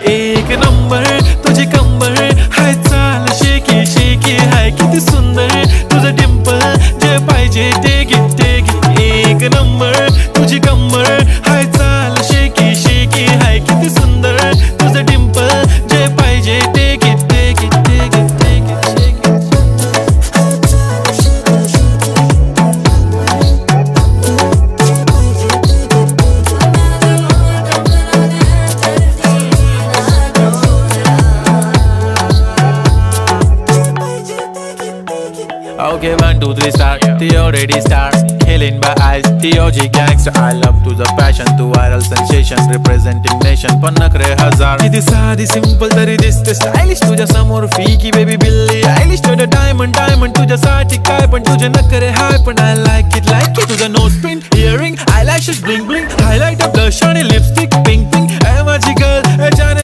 एक नंबर तुझी कंबर हाय, चाल शेकी शेकी हाय, किती सुंदर तुझं डिंपल, जे पाहिजे ते घे एक नंबर तुझी कंबर हाय, चाल शेकी शेकी हाय, किती सुंदर तुझं डिंपल, जे पाहिजे ते घे Okay, 1, 2, 3 start. The already start. Killing by eyes. The OG gangster. I love to the passion, to viral sensation, representing nation. पन्नकरे हजार. किती साधी simple तरी दिसते stylish. तुझ्या समोर फीकी baby बिल्ली आयलिश. तुझं diamond तुझ्यासाठी काय पण तुझे नखरे हाय पण I like it. तुझं nose pin, earring, eyelashes bling bling, highlighter, blush आणि lipstick pink. माझी girl जाने